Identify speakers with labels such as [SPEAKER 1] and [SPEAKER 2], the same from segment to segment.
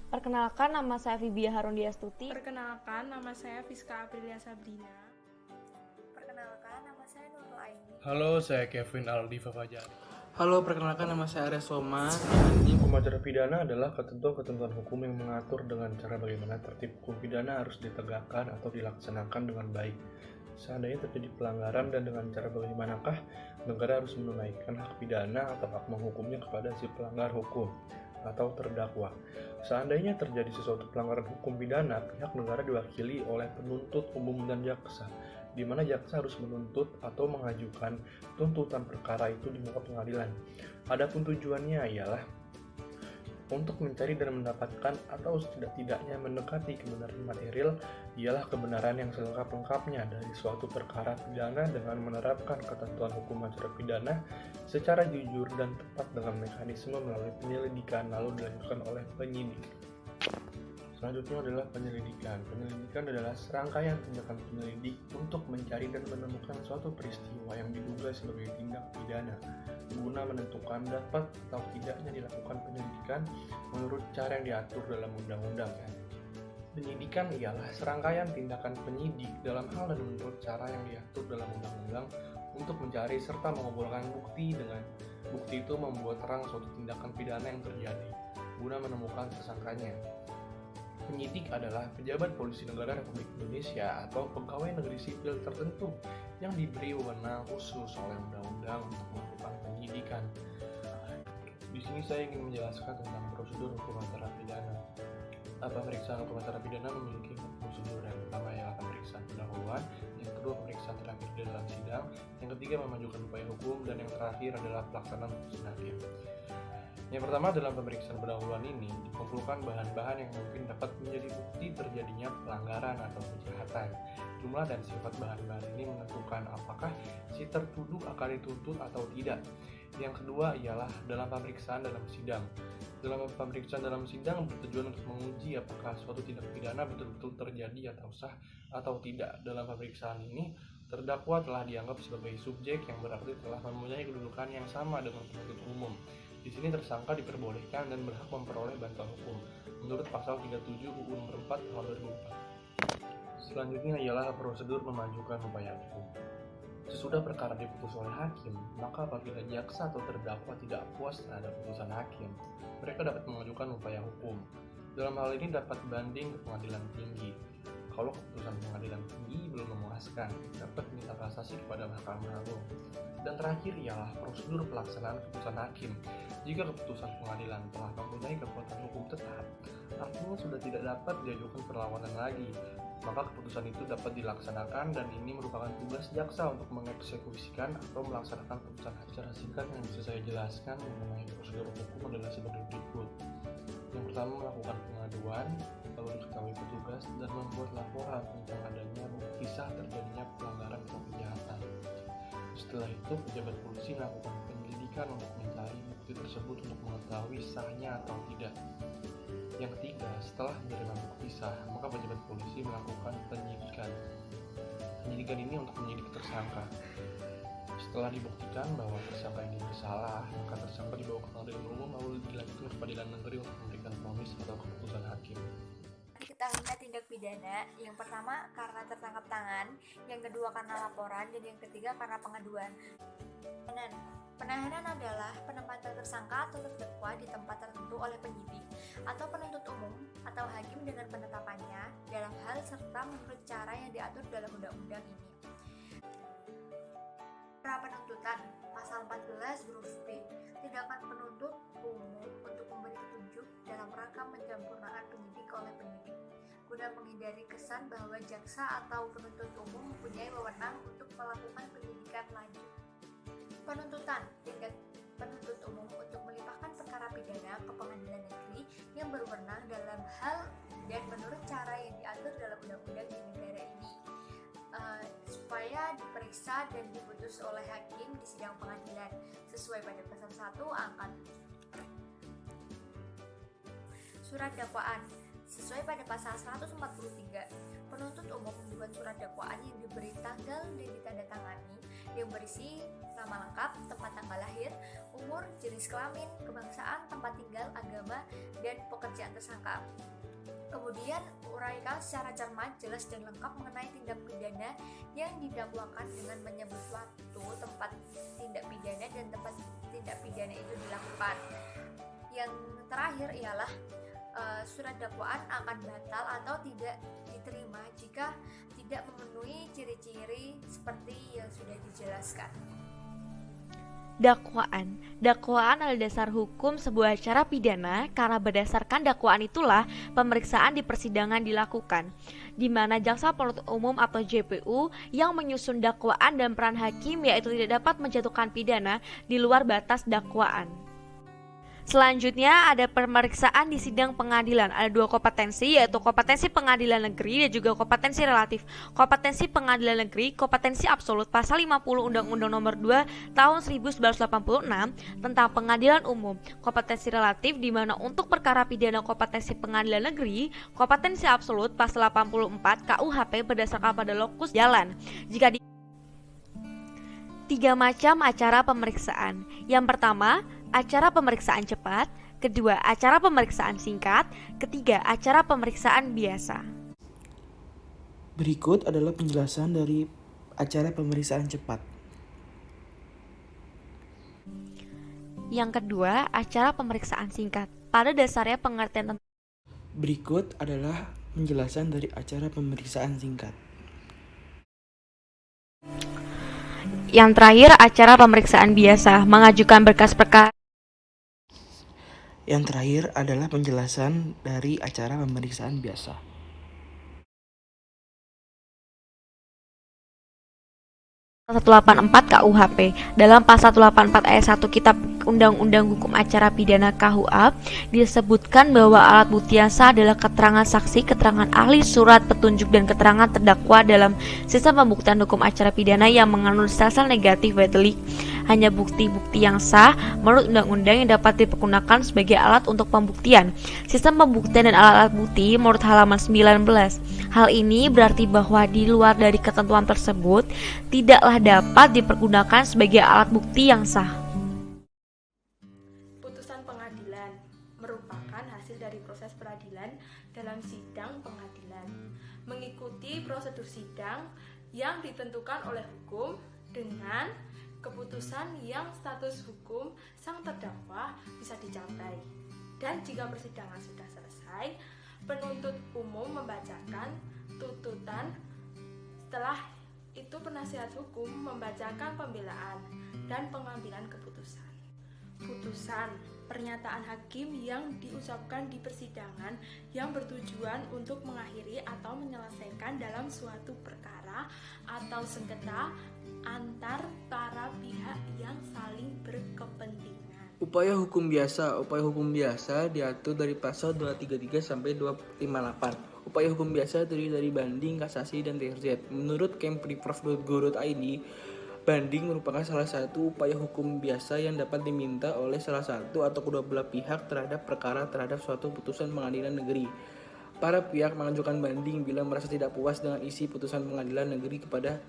[SPEAKER 1] Perkenalkan, nama saya Vibia Harundiastuti.
[SPEAKER 2] Perkenalkan, nama saya Fiska Aprilia Sabrina.
[SPEAKER 3] Perkenalkan, nama saya Nurul Aini.
[SPEAKER 4] Halo, saya Kevin Aldi Fafajari.
[SPEAKER 5] Halo, perkenalkan nama saya Arya Soma.
[SPEAKER 4] Hukum acara pidana adalah ketentuan-ketentuan hukum yang mengatur dengan cara bagaimana tertib hukum pidana harus ditegakkan atau dilaksanakan dengan baik. Seandainya terjadi pelanggaran dan dengan cara bagaimanakah negara harus menunaikan hak pidana atau hak menghukumnya kepada si pelanggar hukum atau terdakwa. Seandainya terjadi sesuatu pelanggaran hukum pidana, pihak negara diwakili oleh penuntut umum dan jaksa, di mana jaksa harus menuntut atau mengajukan tuntutan perkara itu di muka pengadilan. Adapun tujuannya ialah untuk mencari dan mendapatkan atau setidak-tidaknya mendekati kebenaran material, ialah kebenaran yang selengkap-lengkapnya dari suatu perkara pidana dengan menerapkan ketentuan hukum acara pidana secara jujur dan tepat dengan mekanisme melalui penyelidikan lalu dilanjutkan oleh penyidik. Selanjutnya adalah penyelidikan. Penyelidikan adalah serangkaian tindakan penyelidik untuk mencari dan menemukan suatu peristiwa yang diduga sebagai tindak pidana, guna menentukan dapat atau tidaknya dilakukan penyelidikan menurut cara yang diatur dalam undang-undang. Penyidikan ialah serangkaian tindakan penyidik dalam hal dan menurut cara yang diatur dalam undang-undang untuk mencari serta mengumpulkan bukti dengan bukti itu membuat terang suatu tindakan pidana yang terjadi, guna menemukan tersangkanya. Penyidik adalah pejabat polisi negara Republik Indonesia atau pegawai negeri sipil tertentu yang diberi wewenang khusus oleh undang-undang untuk melakukan penyidikan. Di sini saya ingin menjelaskan tentang prosedur hukum acara pidana. Pemeriksaan hukum acara pidana memiliki prosedur. Yang pertama ialah pemeriksaan pendahuluan, yang kedua pemeriksaan terakhir di dalam sidang, yang ketiga memajukan upaya hukum, dan yang terakhir adalah pelaksanaan putusan hakim. Yang pertama, dalam pemeriksaan pendahuluan ini dikumpulkan bahan-bahan yang mungkin dapat menjadi bukti terjadinya pelanggaran atau kejahatan. Jumlah dan sifat bahan-bahan ini menentukan apakah si tertuduh akan dituntut atau tidak. Yang kedua ialah dalam pemeriksaan dalam sidang. Dalam pemeriksaan dalam sidang bertujuan untuk menguji apakah suatu tindak pidana betul-betul terjadi atau sah atau tidak. Dalam pemeriksaan ini, terdakwa telah dianggap sebagai subjek yang berarti telah mempunyai kedudukan yang sama dengan penuntut umum. Di sini tersangka diperbolehkan dan berhak memperoleh bantuan hukum menurut pasal 37 UU Nomor 4 Tahun 2004. Selanjutnya ialah prosedur memajukan upaya hukum. Sesudah perkara diputus oleh hakim, maka apabila jaksa atau terdakwa tidak puas terhadap putusan hakim, mereka dapat mengajukan upaya hukum. Dalam hal ini dapat banding ke pengadilan tinggi. Kalau keputusan pengadilan tinggi belum memuaskan, dapat minta kasasi kepada Mahkamah Agung. Dan terakhir ialah prosedur pelaksanaan keputusan hakim. Jika keputusan pengadilan telah mempunyai kekuatan hukum tetap, artinya sudah tidak dapat diajukan perlawanan lagi, maka keputusan itu dapat dilaksanakan, dan ini merupakan tugas jaksa untuk mengeksekusikan atau melaksanakan putusan hakim. Secara singkat yang bisa saya jelaskan mengenai prosedur hukum adalah sebagai berikut. Yang pertama, melakukan pengaduan, lalu diketahui petugas, dan membuat laporan tentang adanya bukti sah terjadinya pelanggaran atau kejahatan. Setelah itu, pejabat polisi melakukan penyelidikan untuk mencari bukti tersebut untuk mengetahui sahnya atau tidak. Yang ketiga, setelah menerima bukti sah, maka pejabat polisi melakukan penyidikan. Penyidikan ini untuk menyidik tersangka. Setelah dibuktikan bahwa tersangka ini bersalah, maka tersangka dibawa ke pengadilan umum lalu dilanjutkan ke pengadilan negeri untuk memberikan vonis atau keputusan hakim.
[SPEAKER 3] Diketahuinya tindak pidana, yang pertama karena tertangkap tangan, yang kedua karena laporan, dan yang ketiga karena pengaduan. Penahanan adalah penempatan tersangka atau terdakwa di tempat tertentu oleh penyidik atau penuntut umum atau hakim dengan penetapannya dalam hal serta menurut cara yang diatur dalam undang-undang ini. Penuntutan Pasal 14 huruf B, tindakan penuntut umum untuk memberi petunjuk dalam rangka menyempurnakan penyidik oleh penyidik, guna menghindari kesan bahwa jaksa atau penuntut umum mempunyai wewenang untuk melakukan penyidikan lanjut. Penuntutan, tindak penuntut umum untuk melimpahkan perkara pidana ke pengadilan negeri yang berwenang dalam hal dan menurut cara yang diatur dalam undang-undang di negara ini, supaya diperiksa dan diputus oleh hakim di sidang pengadilan sesuai pada pasal 1 angka 7. Surat dakwaan sesuai pada pasal 143, penuntut umum membuat surat dakwaan yang diberi tanggal dan ditandatangani yang berisi nama lengkap, tempat tanggal lahir, umur, jenis kelamin, kebangsaan, tempat tinggal, agama, dan pekerjaan tersangka. Kemudian, uraikan secara cermat, jelas dan lengkap mengenai tindak pidana yang didakwakan dengan menyebut waktu, tempat tindak pidana, dan tempat tindak pidana itu dilakukan. Yang terakhir ialah surat dakwaan akan batal atau tidak diterima jika tidak memenuhi ciri-ciri seperti yang sudah dijelaskan.
[SPEAKER 1] Dakwaan. Dakwaan adalah dasar hukum sebuah acara pidana karena berdasarkan dakwaan itulah pemeriksaan di persidangan dilakukan, di mana jaksa penuntut umum atau JPU yang menyusun dakwaan dan peran hakim yaitu tidak dapat menjatuhkan pidana di luar batas dakwaan. Selanjutnya ada pemeriksaan di sidang pengadilan. Ada dua kompetensi, yaitu kompetensi pengadilan negeri dan juga kompetensi relatif. Kompetensi pengadilan negeri, kompetensi absolut pasal 50 Undang-Undang Nomor 2 Tahun 1986 tentang pengadilan umum. Kompetensi relatif di mana untuk perkara pidana kompetensi pengadilan negeri, kompetensi absolut pasal 84 KUHP berdasarkan pada lokus jalan. Jika tiga macam acara pemeriksaan. Yang pertama, acara pemeriksaan cepat. Kedua, acara pemeriksaan singkat. Ketiga, acara pemeriksaan biasa.
[SPEAKER 5] Berikut adalah penjelasan dari acara pemeriksaan cepat.
[SPEAKER 1] Yang kedua, acara pemeriksaan singkat. Pada dasarnya pengertian tentang
[SPEAKER 5] Berikut adalah penjelasan dari acara pemeriksaan singkat.
[SPEAKER 1] yang terakhir, acara pemeriksaan biasa, mengajukan berkas perkara.
[SPEAKER 5] Yang terakhir adalah penjelasan dari acara pemeriksaan biasa.
[SPEAKER 1] Pasal 184 KUHP. Dalam pasal 184 ayat 1 Kitab Undang-Undang Hukum Acara Pidana KUA disebutkan bahwa alat bukti yang sah adalah keterangan saksi, keterangan ahli, surat petunjuk, dan keterangan terdakwa dalam sistem pembuktian hukum acara pidana yang mengandung sel-sel negatif delik. Hanya bukti-bukti yang sah menurut undang-undang yang dapat dipergunakan sebagai alat untuk pembuktian. Sistem pembuktian dan alat-alat bukti menurut halaman 19. Hal ini berarti bahwa di luar dari ketentuan tersebut tidaklah dapat dipergunakan sebagai alat bukti yang sah.
[SPEAKER 2] Putusan pengadilan merupakan hasil dari proses peradilan dalam sidang pengadilan, mengikuti prosedur sidang yang ditentukan oleh hukum dengan keputusan yang status hukum sang terdakwa bisa dicapai. Dan jika persidangan sudah selesai, penuntut umum membacakan tuntutan. Setelah itu penasihat hukum membacakan pembelaan dan pengambilan keputusan. Putusan, pernyataan hakim yang diucapkan di persidangan yang bertujuan untuk mengakhiri atau menyelesaikan dalam suatu perkara atau sengketa antar para pihak yang saling berkepentingan.
[SPEAKER 5] Upaya hukum biasa. Upaya hukum biasa diatur dari pasal 233 sampai 258. Upaya hukum biasa terdiri dari banding, kasasi, dan TRZ. Menurut kempriprof.go.id, banding merupakan salah satu upaya hukum biasa yang dapat diminta oleh salah satu atau kedua belah pihak terhadap perkara terhadap suatu putusan pengadilan negeri. Para pihak mengajukan banding bila merasa tidak puas dengan isi putusan pengadilan negeri kepada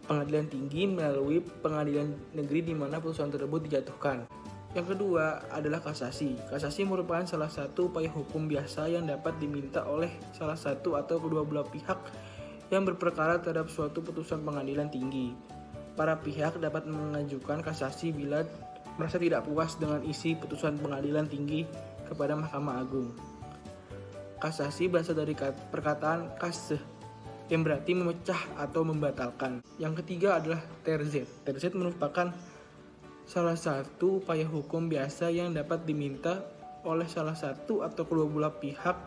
[SPEAKER 5] pengadilan tinggi melalui pengadilan negeri di mana putusan tersebut dijatuhkan. Yang kedua adalah kasasi. Kasasi merupakan salah satu upaya hukum biasa yang dapat diminta oleh salah satu atau kedua belah pihak yang berperkara terhadap suatu putusan pengadilan tinggi. Para pihak dapat mengajukan kasasi bila merasa tidak puas dengan isi putusan pengadilan tinggi kepada Mahkamah Agung. Kasasi berasal dari perkataan kaseh, yang berarti memecah atau membatalkan. Yang ketiga adalah TRZ. TRZ merupakan salah satu upaya hukum biasa yang dapat diminta oleh salah satu atau kedua belah pihak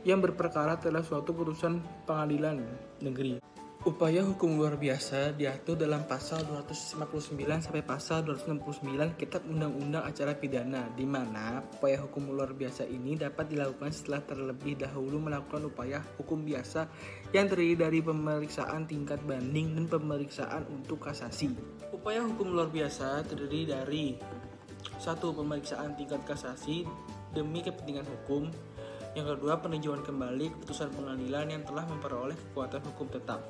[SPEAKER 5] yang berperkara terhadap suatu putusan pengadilan negeri. Upaya hukum luar biasa diatur dalam pasal 259 sampai pasal 269 Kitab Undang-Undang Acara Pidana, di mana upaya hukum luar biasa ini dapat dilakukan setelah terlebih dahulu melakukan upaya hukum biasa yang terdiri dari pemeriksaan tingkat banding dan pemeriksaan untuk kasasi. Upaya hukum luar biasa terdiri dari 1. Pemeriksaan tingkat kasasi demi kepentingan hukum. Yang kedua, peninjauan kembali keputusan pengadilan yang telah memperoleh kekuatan hukum tetap.